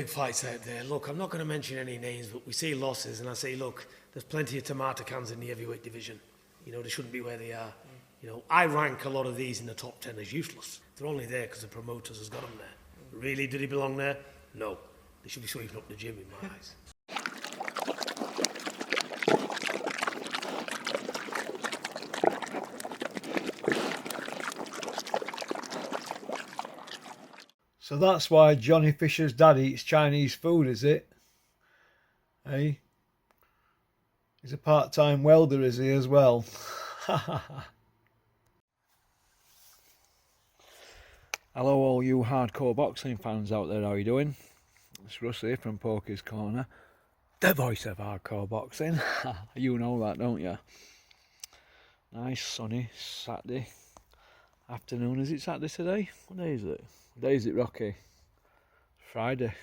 big fights out there. Look, I'm not going to mention any names, but we see losses, and I say, look, there's plenty of tomato cans in the heavyweight division. You know, they shouldn't be where they are. You know, I rank a lot of these in the top 10 as useless. They're only there because the promoters has got them there. Really, did he belong there? No. They should be sweeping up the gym in my eyes. So that's why Johnny Fisher's dad eats Chinese food, is it? Hey? He's a part-time welder, is he, as well? Hello all you hardcore boxing fans out there, how are you doing? It's Russ here from Poker's Corner, the voice of hardcore boxing. You know that, don't you? Nice sunny Saturday afternoon. Is it Saturday today? What day is it? What day is it, Rocky? Friday.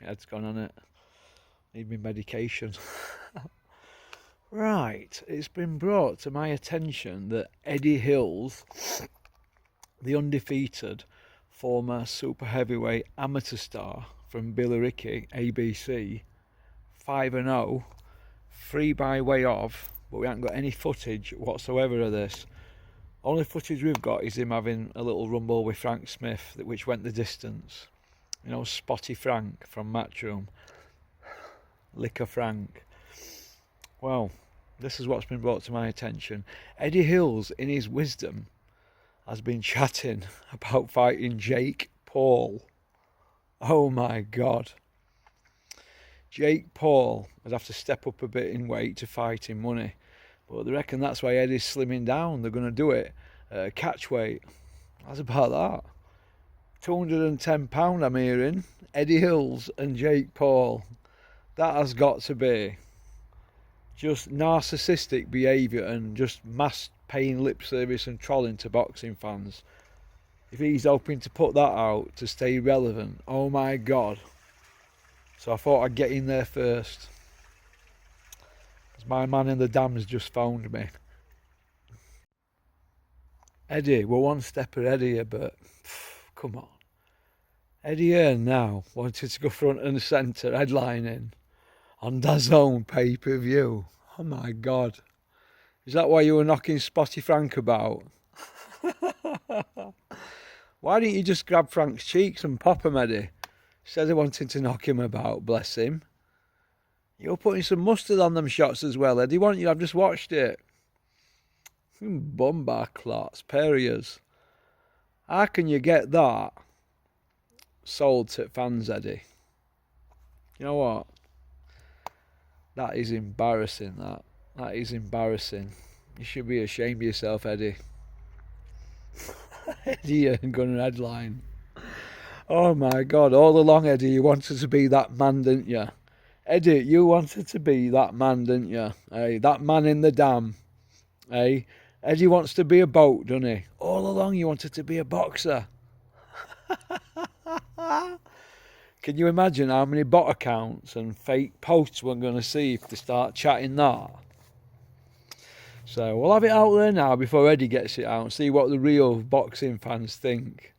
Head's gone on it. Need me medication. Right, it's been brought to my attention that Eddie Hills, the undefeated former super heavyweight amateur star from Billericay, ABC, 5-0, free by way of, but we haven't got any footage whatsoever of this. Only footage we've got is him having a little rumble with Frank Smith, which went the distance. You know, Spotty Frank from Matchroom. Liquor Frank. Well, this is what's been brought to my attention. Eddie Hills, in his wisdom, has been chatting about fighting Jake Paul. Oh my God. Jake Paul would have to step up a bit in weight to fight in money. But they reckon that's why Eddie's slimming down. They're going to do it catch weight. How's about that? £210 I'm hearing. Eddie Hills and Jake Paul. That has got to be just narcissistic behaviour and just mass paying lip service and trolling to boxing fans. If he's hoping to put that out to stay relevant, oh my God. So I thought I'd get in there first. My man in the dam's just phoned me. Eddie, we're one step ahead of you, but come on. Eddie Hearn now wanted to go front and centre headlining on DAZN pay-per-view. Oh my God. Is that why you were knocking Spotty Frank about? Why didn't you just grab Frank's cheeks and pop him, Eddie? Instead of wanting to knock him about, bless him. You're putting some mustard on them shots as well, Eddie, weren't you? I've just watched it. Bumbar clots, perriers. How can you get that sold to fans, Eddie? You know what? That is embarrassing, that. That is embarrassing. You should be ashamed of yourself, Eddie. Eddie and Gunner headline. Oh my God, all along, Eddie, you wanted to be that man, didn't you? Eddie, you wanted to be that man, didn't you? Hey, that man in the dam. Hey, Eddie wants to be a boat, doesn't he? All along you wanted to be a boxer. Can you imagine how many bot accounts and fake posts we're going to see if they start chatting that? So we'll have it out there now before Eddie gets it out and see what the real boxing fans think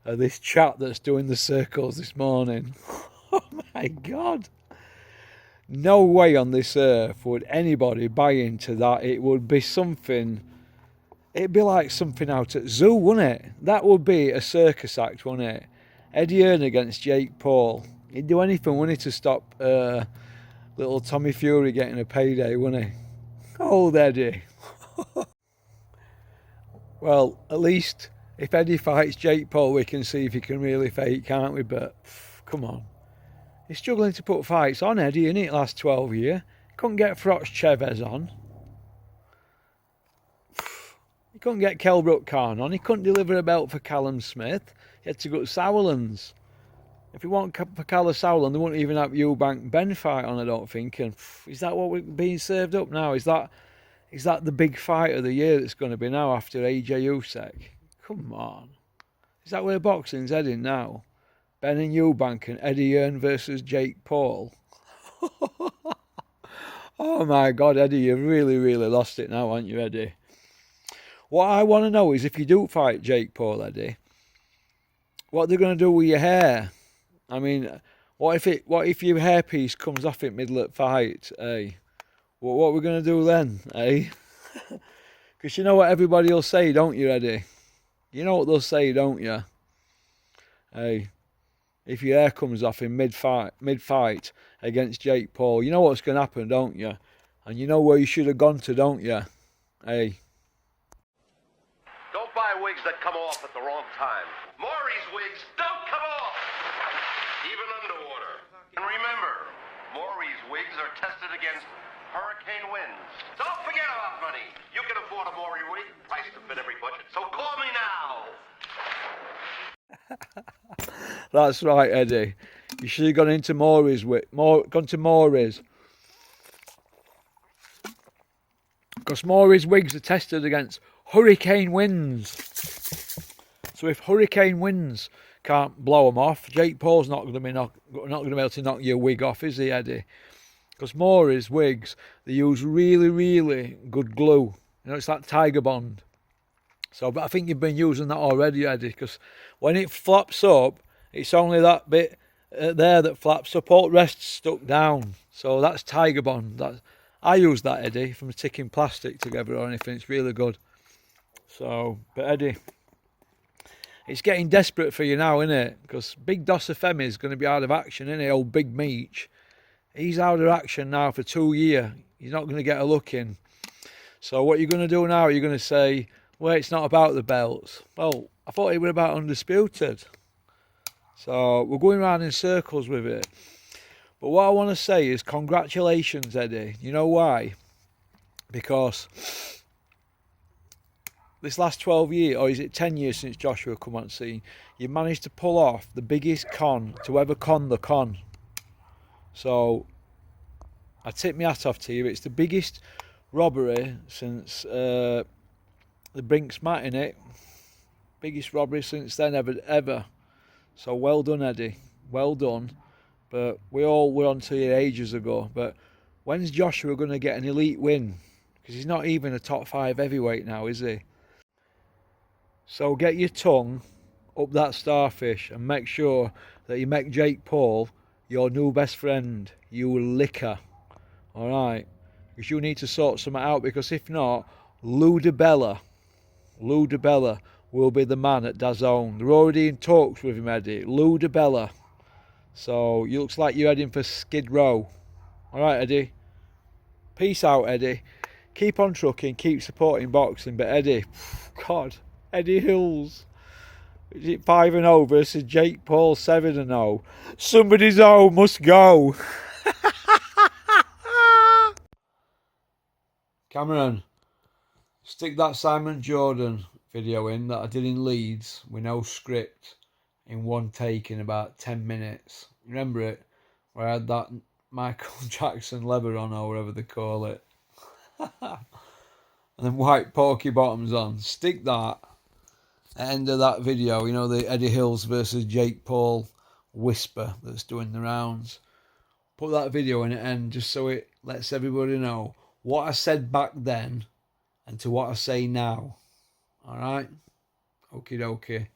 of this chat that's doing the circles this morning. Oh my God. No way on this earth would anybody buy into that. It would be something, it'd be like something out at zoo, wouldn't it? That would be a circus act, wouldn't it? Eddie Hearn against Jake Paul. He'd do anything, wouldn't he, to stop little Tommy Fury getting a payday, wouldn't he? Old Eddie. Well, at least if Eddie fights Jake Paul, we can see if he can really fake, can't we? But come on. He's struggling to put fights on, Eddie, in it last 12 years. He couldn't get Froch Chavez on. He couldn't get Kelbrook Khan on. He couldn't deliver a belt for Callum Smith. He had to go to Sauerland's. If he wanted for Callum Sauerland, they wouldn't even have Eubank Ben fight on, I don't think. And is that what we're being served up now? Is that the big fight of the year that's going to be now after AJ Usyk? Come on. Is that where boxing's heading now? Ben and Eubank and Eddie Hearn versus Jake Paul. Oh my God, Eddie, you've really, really lost it now, haven't you, Eddie? What I want to know is if you do fight Jake Paul, Eddie, what they're going to do with your hair. I mean, What if your hairpiece comes off in middle of fight, eh? What are we going to do then, eh? Because you know what everybody will say, don't you, Eddie? You know what they'll say, don't you? Hey, if your hair comes off in mid-fight against Jake Paul, you know what's going to happen, don't you? And you know where you should have gone to, don't you? Hey. Don't buy wigs that come off at the wrong time. Maury's wigs don't come off, even underwater. And remember, Maury's wigs are tested against hurricane winds. Don't forget about money. You can afford a Maury wig, price to fit every budget. So call me now. That's right, Eddie. You should have gone into gone to Maury's. Because Maury's wigs are tested against hurricane winds. So if hurricane winds can't blow them off, Jake Paul's not going to be able to knock your wig off, is he, Eddie? Because Maury's wigs, they use really, really good glue. You know, it's like Tiger Bond. So, but I think you've been using that already, Eddie, because when it flaps up, it's only that bit there that flaps up. All the rest's stuck down. So that's Tiger Bond. I use that, Eddie, from sticking plastic together or anything. It's really good. So, but Eddie, it's getting desperate for you now, isn't it? Because Big Dosser Femi is going to be out of action, isn't he? Old Big Meech. He's out of action now for 2 years. He's not going to get a look in. So what you're going to do now, you're going to say, well, it's not about the belts. Well, I thought it was about Undisputed. So we're going around in circles with it. But what I want to say is congratulations, Eddie. You know why? Because this last 12 years, or is it 10 years since Joshua come on scene, you managed to pull off the biggest con to ever con the con. So I tip my hat off to you. It's the biggest robbery since the Brinks Mat, in it. Biggest robbery since then ever. So well done, Eddie. Well done. But we all were on to you ages ago. But when's Joshua going to get an elite win? Because he's not even a top 5 heavyweight now, is he? So get your tongue up that starfish and make sure that you make Jake Paul your new best friend, you licker. Alright? Because you need to sort something out, because if not, Lou DiBella will be the man at DAZN. They're already in talks with him, Eddie. Lou DiBella. So, it looks like you're heading for Skid Row. Alright, Eddie? Peace out, Eddie. Keep on trucking, keep supporting boxing. But Eddie, God, Eddie Hills. Is it 5-0 versus Jake Paul 7-0? Somebody's home must go. Cameron, stick that Simon Jordan video in that I did in Leeds with no script in one take in about 10 minutes. Remember it? Where I had that Michael Jackson leather on, or whatever they call it. And then white porky bottoms on. Stick that at the end of that video, you know, the Eddie Hills versus Jake Paul whisper that's doing the rounds. Put that video in at the end just so it lets everybody know what I said back then and to what I say now. Alright? Okie dokie.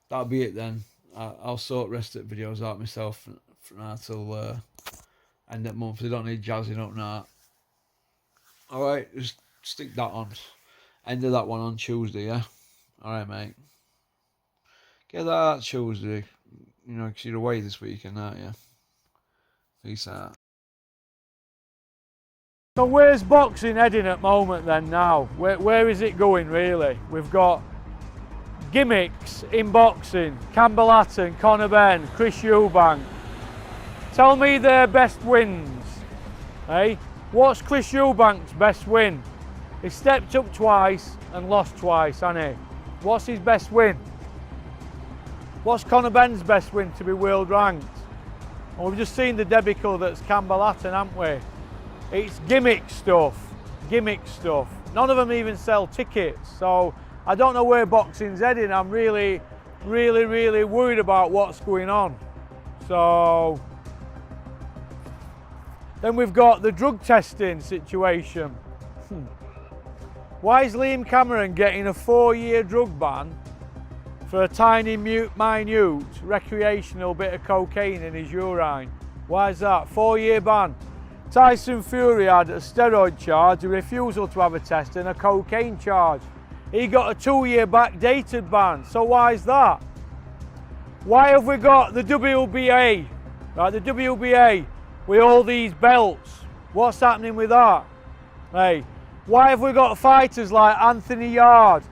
That'll be it then. I'll sort the rest of the videos out myself from now till end of the month. They don't need jazzing up now. Alright, just stick that on. End of that one on Tuesday, yeah? Alright, mate. Get that out Tuesday. You know, because you're away this weekend, aren't you? Peace out. So where's boxing heading at the moment then now? Where is it going really? We've got gimmicks in boxing. Campbell Hatton, Conor Benn, Chris Eubank. Tell me their best wins. Hey? What's Chris Eubank's best win? He stepped up twice and lost twice, hasn't he? What's his best win? What's Conor Benn's best win to be world ranked? And we've just seen the debacle that's Campbell Hatton, haven't we? It's gimmick stuff. None of them even sell tickets. So I don't know where boxing's heading. I'm really worried about what's going on. So then we've got the drug testing situation. Why is Liam Cameron getting a 4-year drug ban for a tiny, minute, recreational bit of cocaine in his urine. Why is that? 4-year ban. Tyson Fury had a steroid charge, a refusal to have a test, and a cocaine charge. He got a 2-year backdated ban. So why is that? Why have we got the WBA, right? The WBA with all these belts. What's happening with that? Hey, why have we got fighters like Anthony Yard,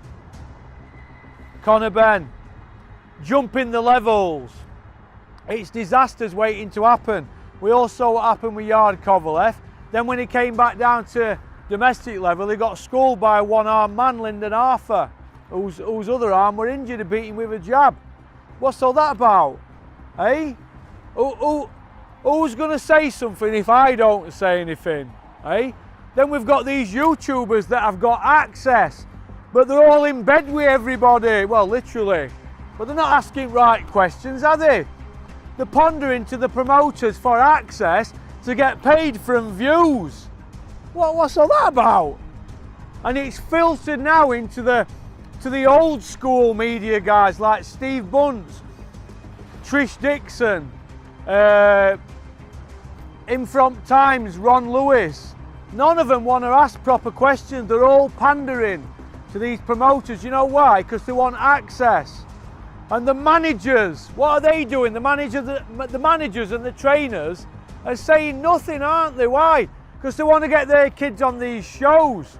Conor Benn, jumping the levels? It's disasters waiting to happen. We all saw what happened with Yard Kovalev. Then when he came back down to domestic level, he got schooled by a one-armed man, Lyndon Arthur, whose other arm were injured and beat him with a jab. What's all that about? Eh? Who's going to say something if I don't say anything? Eh? Then we've got these YouTubers that have got access, but they're all in bed with everybody. Well, literally. But they're not asking right questions, are they? They're pandering to the promoters for access to get paid from views. What's all that about? And it's filtered now into the old school media guys like Steve Bunce, Trish Dixon, In From Times, Ron Lewis. None of them want to ask proper questions. They're all pandering to these promoters. You know why? Because they want access. And the managers, what are they doing? The managers and the trainers are saying nothing, aren't they? Why? Because they want to get their kids on these shows.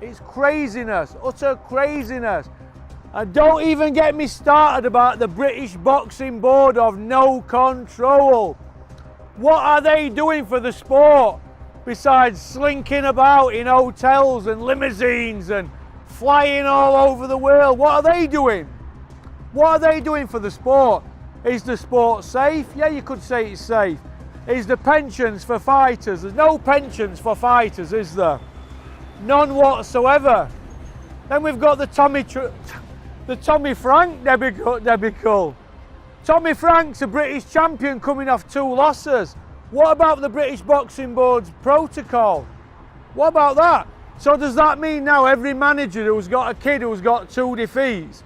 It's craziness, utter craziness. And don't even get me started about the British Boxing Board of no control. What are they doing for the sport besides slinking about in hotels and limousines and flying all over the world? What are they doing? What are they doing for the sport? Is the sport safe? Yeah, you could say it's safe. Is the pensions for fighters? There's no pensions for fighters, is there? None whatsoever. Then we've got the Tommy Frank debacle. Tommy Frank's a British champion coming off 2 losses. What about the British Boxing Board's protocol? What about that? So does that mean now every manager who's got a kid who's got 2 defeats,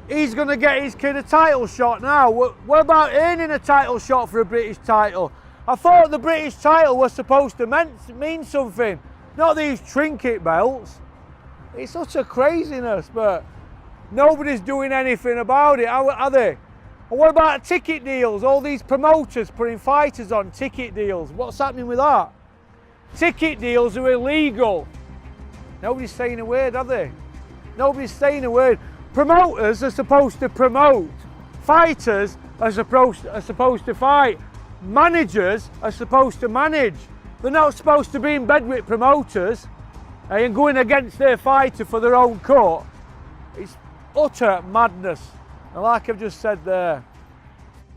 he's going to get his kid a title shot now? What about earning a title shot for a British title? I thought the British title was supposed to mean something, not these trinket belts. It's utter craziness, but nobody's doing anything about it, are they? And what about ticket deals? All these promoters putting fighters on ticket deals. What's happening with that? Ticket deals are illegal. Nobody's saying a word, are they? Nobody's saying a word. Promoters are supposed to promote. Fighters are supposed to fight. Managers are supposed to manage. They're not supposed to be in bed with promoters and going against their fighter for their own cut. It's utter madness. And like I've just said there,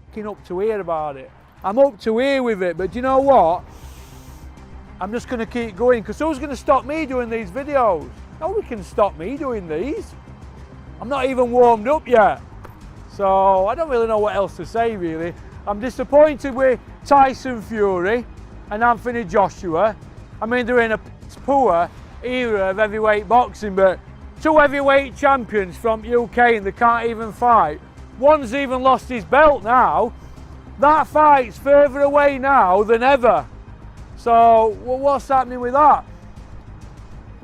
fucking up to here about it. I'm up to here with it, but do you know what? I'm just going to keep going, because who's going to stop me doing these videos? Nobody can stop me doing these. I'm not even warmed up yet. So I don't really know what else to say, really. I'm disappointed with Tyson Fury and Anthony Joshua. I mean, they're in a poor era of heavyweight boxing, but 2 heavyweight champions from UK and they can't even fight. One's even lost his belt now. That fight's further away now than ever. So what's happening with that?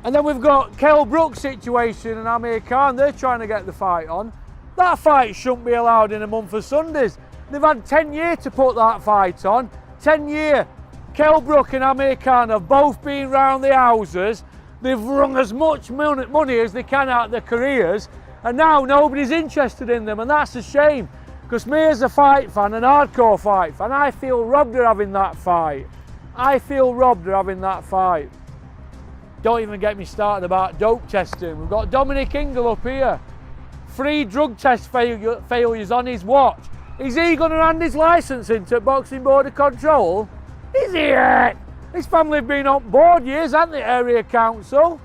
And then we've got Kell Brook's situation and Amir Khan. They're trying to get the fight on. That fight shouldn't be allowed in a month of Sundays. They've had 10 years to put that fight on. 10 years. Kell Brook and Amir Khan have both been round the houses. They've wrung as much money as they can out of their careers, and now nobody's interested in them, and that's a shame, because me as a fight fan, an hardcore fight fan, I feel robbed of having that fight. I feel robbed of having that fight. Don't even get me started about dope testing. We've got Dominic Ingle up here. 3 drug test failures on his watch. Is he going to hand his licence into Boxing Board of Control? Is he yet? His family have been on board years, haven't they, area council?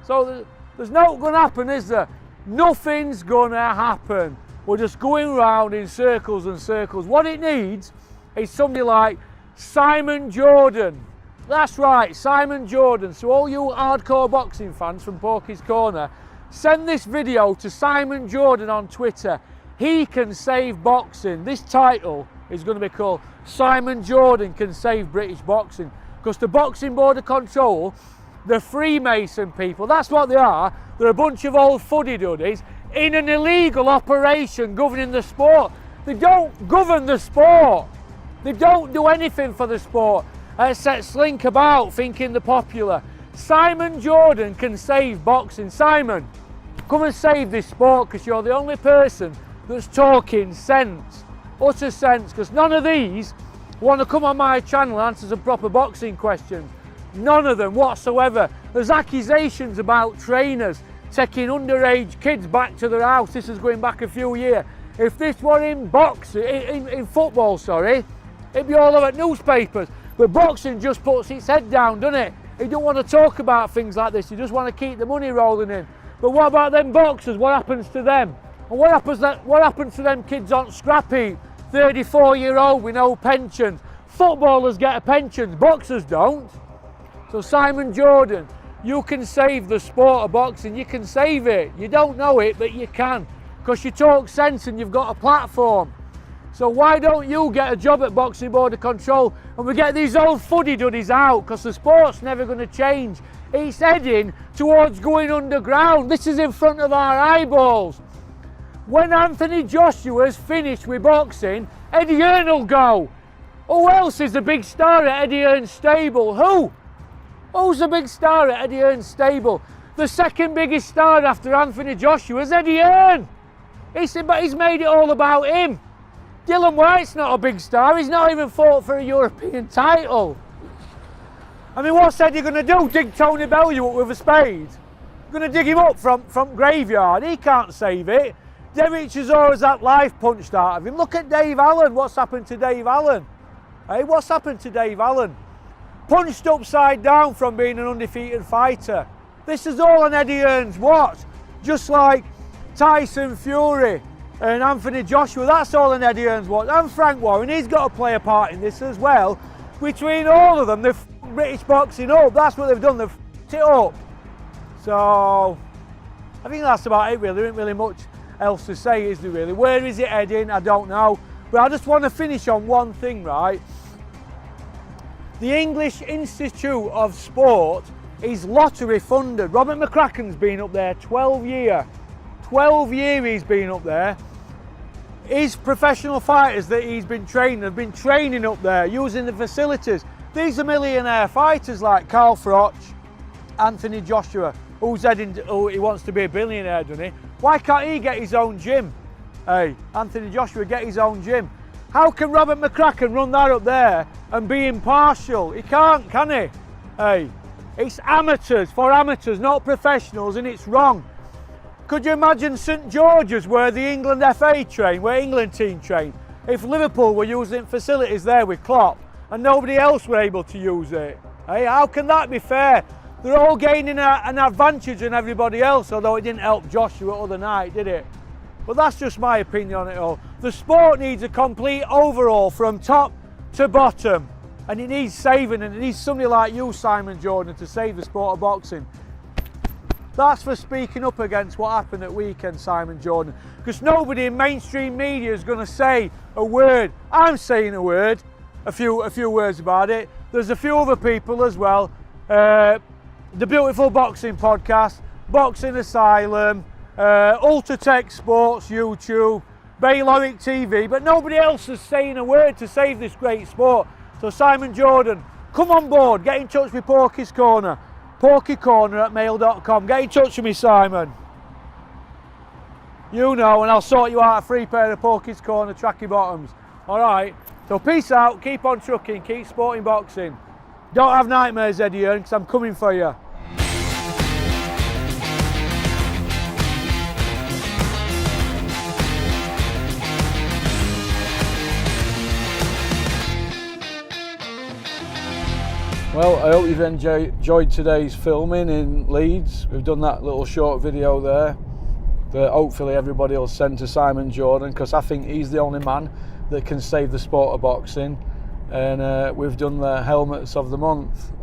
So there's not going to happen, is there? Nothing's going to happen. We're just going round in circles and circles. What it needs is somebody like Simon Jordan. That's right, Simon Jordan. So all you hardcore boxing fans from Porky's Corner, Send this video to Simon Jordan on Twitter. He can save boxing. This title is going to be called Simon Jordan Can Save British Boxing. Because the Boxing Board of Control, the Freemason people, that's what they are. They're a bunch of old fuddy-duddies in an illegal operation governing the sport. They don't govern the sport. They don't do anything for the sport except slink about thinking they're popular. Simon Jordan can save boxing. Simon, come and save this sport, because you're the only person that's talking sense, utter sense, because none of these want to come on my channel and answer some proper boxing questions. None of them whatsoever. There's accusations about trainers taking underage kids back to their house. This is going back a few years. If this were in boxing, in football, sorry, it'd be all over newspapers. But boxing just puts its head down, doesn't it? He don't want to talk about things like this. He just want to keep the money rolling in. But what about them boxers? What happens to them? And what happens to them kids on scrap heap? 34-year-old with no pensions. Footballers get a pension, boxers don't. So Simon Jordan, you can save the sport of boxing. You can save it. You don't know it, but you can, because you talk sense and you've got a platform. So why don't you get a job at Boxing Board of Control and we get these old fuddy-duddies out, because the sport's never going to change. It's heading towards going underground. This is in front of our eyeballs. When Anthony Joshua's finished with boxing, Eddie Hearn will go. Who else is the big star at Eddie Hearn's stable? Who? Who's the big star at Eddie Hearn's stable? The second biggest star after Anthony Joshua is Eddie Hearn. He's made it all about him. Dylan White's not a big star. He's not even fought for a European title. I mean, what's Eddie going to do? Dig Tony Bellew up with a spade? Going to dig him up from graveyard? He can't save it. Derek Chisora's had life punched out of him. Look at Dave Allen. What's happened to Dave Allen? Hey, what's happened to Dave Allen? Punched upside down from being an undefeated fighter. This is all on Eddie Hearn's watch. Just like Tyson Fury and Anthony Joshua, that's all on Eddie Hearn's watch. And Frank Warren, he's got to play a part in this as well. Between all of them, they've British boxing up. That's what they've done. They've it up. So I think that's about it, really. There isn't really much else to say, is there really? Where is it heading? I don't know. But I just want to finish on one thing, right? The English Institute of Sport is lottery funded. Robert McCracken's been up there 12 years. 12 years he's been up there. His professional fighters that he's been training have been training up there, using the facilities. These are millionaire fighters like Carl Froch, Anthony Joshua, who's heading, he wants to be a billionaire, doesn't he? Why can't he get his own gym? Hey, Anthony Joshua, get his own gym. How can Robert McCracken run that up there and be impartial? He can't, can he? Hey, it's amateurs for amateurs, not professionals, and it's wrong. Could you imagine St George's, where the England FA train, where England team train, if Liverpool were using facilities there with Klopp and nobody else were able to use it? Hey, how can that be fair? They're all gaining an advantage on everybody else, although it didn't help Joshua the other night, did it? But that's just my opinion on it all. The sport needs a complete overhaul from top to bottom, and it needs saving, and it needs somebody like you, Simon Jordan, to save the sport of boxing. That's for speaking up against what happened at weekend, Simon Jordan, because nobody in mainstream media is going to say a word. I'm saying a word, a few words about it. There's a few other people as well. The Beautiful Boxing Podcast, Boxing Asylum, Ultratech Sports YouTube, Bayloric TV, but nobody else is saying a word to save this great sport. So Simon Jordan, come on board, get in touch with Porky's Corner, porkycorner@mail.com. Get in touch with me, Simon. You know, and I'll sort you out a free pair of Porky's Corner tracky bottoms. Alright, so peace out, keep on trucking, keep sporting boxing. Don't have nightmares, Eddie Hearn, because I'm coming for you. Well, I hope you've enjoyed today's filming in Leeds. We've done that little short video there that hopefully everybody will send to Simon Jordan, because I think he's the only man that can save the sport of boxing. And we've done the helmets of the month.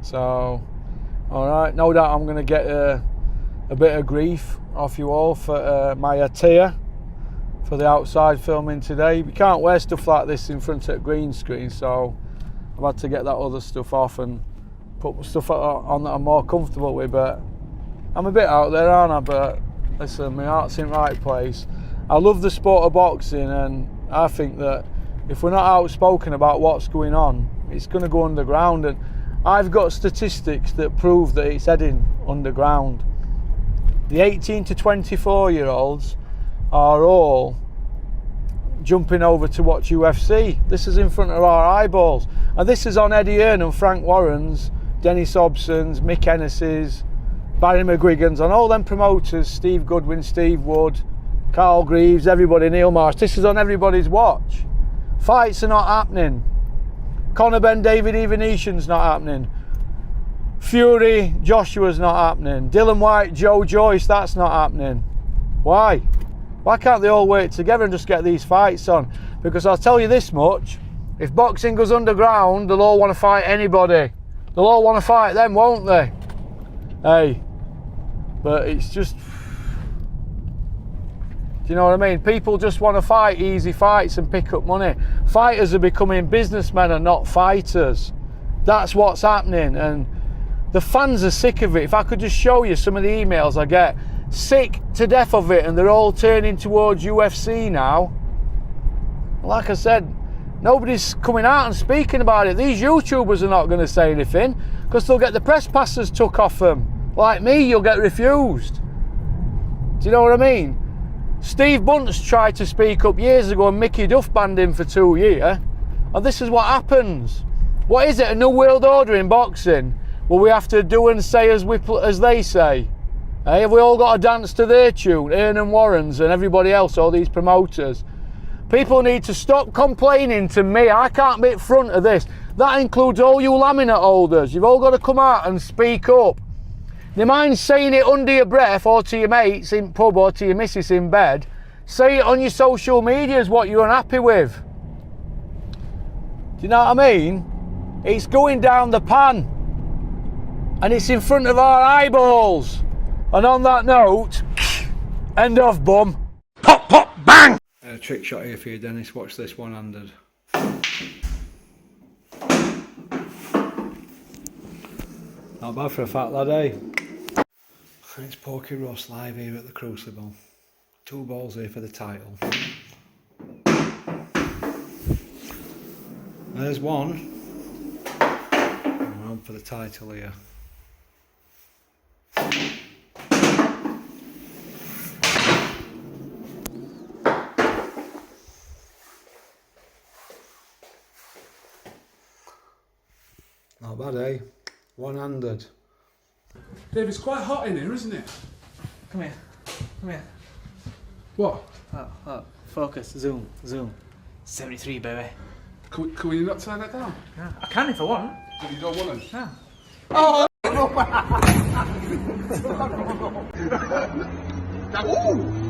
So, alright, no doubt I'm going to get a bit of grief off you all for my attire for the outside filming today. We can't wear stuff like this in front of a green screen, so I've had to get that other stuff off and put stuff on that I'm more comfortable with. But I'm a bit out there, aren't I? But listen, my heart's in the right place. I love the sport of boxing, and I think that if we're not outspoken about what's going on, it's going to go underground. And I've got statistics that prove that it's heading underground. The 18 to 24 year olds are all jumping over to watch UFC. This is in front of our eyeballs, and this is on Eddie Hearn and Frank Warren's, Dennis Hobson's, Mick Ennis's, Barry McGuigan's, and all them promoters, Steve Goodwin, Steve Wood, Carl Greaves, everybody, Neil Marsh. This is on everybody's watch. Fights are not happening. Conor Ben David Evanesian's not happening. Fury Joshua's not happening. Dylan White, Joe Joyce, that's not happening. Why? Why can't they all work together and just get these fights on? Because I'll tell you this much, if boxing goes underground, they'll all want to fight anybody. They'll all want to fight them, won't they? Hey, but it's just, do you know what I mean? People just want to fight easy fights and pick up money. Fighters are becoming businessmen and not fighters. That's what's happening, and the fans are sick of it. If I could just show you some of the emails I get, sick to death of it, and they're all turning towards UFC now. Like I said, nobody's coming out and speaking about it. These YouTubers are not going to say anything because they'll get the press passes took off them. Like me, you'll get refused. Do you know what I mean? Steve Bunce tried to speak up years ago and Mickey Duff banned him for 2 years. And this is what happens. What is it, a new world order in boxing? Well, we have to do and say as they say. Hey, have we all got to dance to their tune? Hearn and Warren's and everybody else, all these promoters. People need to stop complaining to me. I can't be at front of this. That includes all you laminate holders. You've all got to come out and speak up. Do you mind saying it under your breath, or to your mates in pub, or to your missus in bed? Say it on your social medias what you're unhappy with. Do you know what I mean? It's going down the pan. And it's in front of our eyeballs. And on that note, end of bum. Pop, pop, bang! A trick shot here for you, Dennis. Watch this one-handed. Not bad for a fat lad, eh? It's Porky Ross live here at the Crucible. 2 balls here for the title. There's one. I'm on for the title here. Not bad, eh? One-handed. Dave, it's quite hot in here, isn't it? Come here. Come here. What? Oh, focus. Zoom. 73, baby. Can we not turn that down? Yeah, I can if I want. But you don't want to? Yeah. Oh! Ooh!